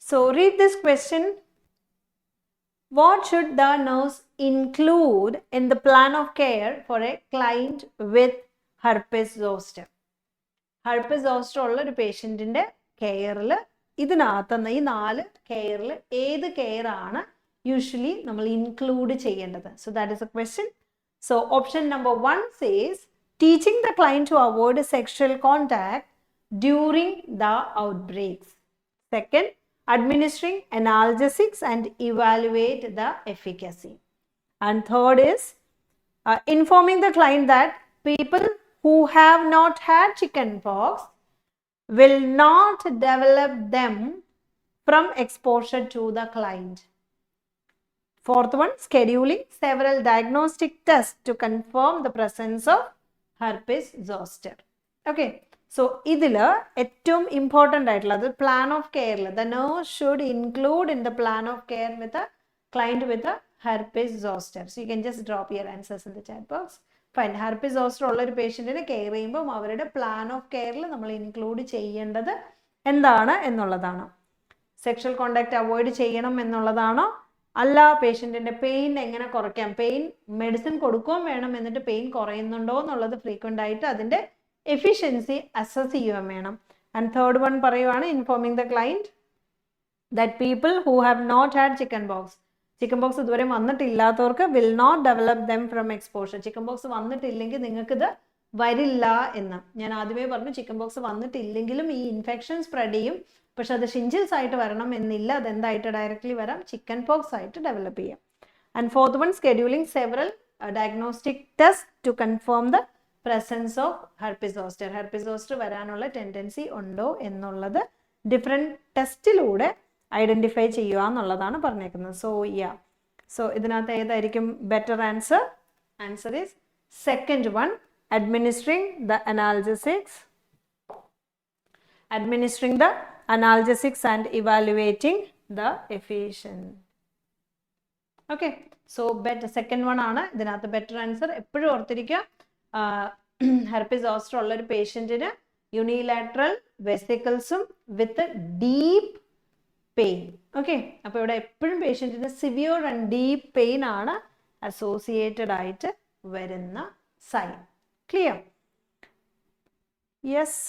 So read this question. What should the nurse include in the plan of care for a client with herpes zoster? Herpes zoster ഉള്ള ഒരു പേഷ്യന്റിന്റെ കെയറിൽ ഇതിനകത്തുനിന്ന് ഈ 4 കെയറിൽ ഏത് care ആണ് യൂഷ്വലി നമ്മൾ ഇൻക്ലൂഡ് ചെയ്യേണ്ടത്? So that is a question. So option number 1 says teaching the client to avoid sexual contact during the outbreaks. Second, administering analgesics and evaluate the efficacy. And third is informing the client that people who have not had chickenpox will not develop them from exposure to the client. Fourth one, scheduling several diagnostic tests to confirm the presence of herpes zoster. Okay. So, ഇതിൽ ഏറ്റവും important ആയിട്ടുള്ളത് plan of കെയറിൽ the nurse should include in the plan of care with client with herpes zoster. So, you can just drop your answers in the chat box. Fine. herpes zoster ഉള്ള ഒരു പേഷ്യൻറ്റിനെ care ചെയ്യുമ്പോൾ അവരുടെ plan of കെയറിൽ നമ്മൾ include ചെയ്യേണ്ടത് എന്താണ് എന്നുള്ളതാണ്. Sexual contact avoid ചെയ്യണം എന്നുള്ളതാണോ, അല്ല പേഷ്യൻറ്റിൻ്റെ പെയിൻ എങ്ങനെ കുറയ്ക്കാം, പെയിൻ മെഡിസിൻ കൊടുക്കുകയും വേണം, എന്നിട്ട് പെയിൻ കുറയുന്നുണ്ടോ എന്നുള്ളത് ഫ്രീക്വൻ്റ് ആയിട്ട് അതിൻ്റെ എഫിഷ്യൻസി അസസ് ചെയ്യുകയും വേണം. ആൻഡ് തേർഡ് വൺ പറയുവാണ് informing the client that people who have not had chicken pox ഇതുവരെ വന്നിട്ടില്ലാത്തവർക്ക് will not develop them from exposure. Chicken pox വന്നിട്ടില്ലെങ്കിൽ നിങ്ങൾക്കിത് വരില്ല എന്ന് ഞാൻ ആദ്യമേ പറഞ്ഞു. ചിക്കൻ ബോക്സ് വന്നിട്ടില്ലെങ്കിലും ഈ ഇൻഫെക്ഷൻ സ്പ്രെഡ് ചെയ്യും, പക്ഷെ അത് ഷിഞ്ചിൽസ് ആയിട്ട് വരണം എന്നില്ല, അതെന്തായിട്ട് ഡയറക്റ്റ്ലി വരാം, ചിക്കൻ പോക്സ് ആയിട്ട് ഡെവലപ്പ് ചെയ്യാം. And fourth one scheduling several diagnostic test to confirm the presence of herpes zoster. herpes zoster വരാനുള്ള ടെൻഡൻസി ഉണ്ടോ എന്നുള്ളത് ഡിഫറെൻറ്റ് ടെസ്റ്റിലൂടെ ഐഡൻറ്റിഫൈ ചെയ്യുക എന്നുള്ളതാണ് പറഞ്ഞേക്കുന്നത്. സോ ഇതിനകത്ത് ഏതായിരിക്കും better answer? Answer is second one, administering the analgesics and evaluating the efficiency. Okay, so better second one ആണ് ഇതിനകത്ത് ബെറ്റർ ആൻസർ. എപ്പോഴും ഓർത്തിരിക്കുക, herpes zoster ഉള്ള ഒരു പേഷ്യൻറ്റിന് യൂണിലാറ്ററൽ വെസിക്കിൾസും വിത്ത് ഡീപ്പ് പെയിൻ. ഓക്കെ, അപ്പോൾ ഇവിടെ എപ്പോഴും പേഷ്യൻറ്റിന് സിവിയർ ആൻഡ് ഡീപ്പ് പെയിൻ ആണ് അസോസിയേറ്റഡ് ആയിട്ട് വരുന്ന സൈൻ. ക്ലിയർ? യെസ്.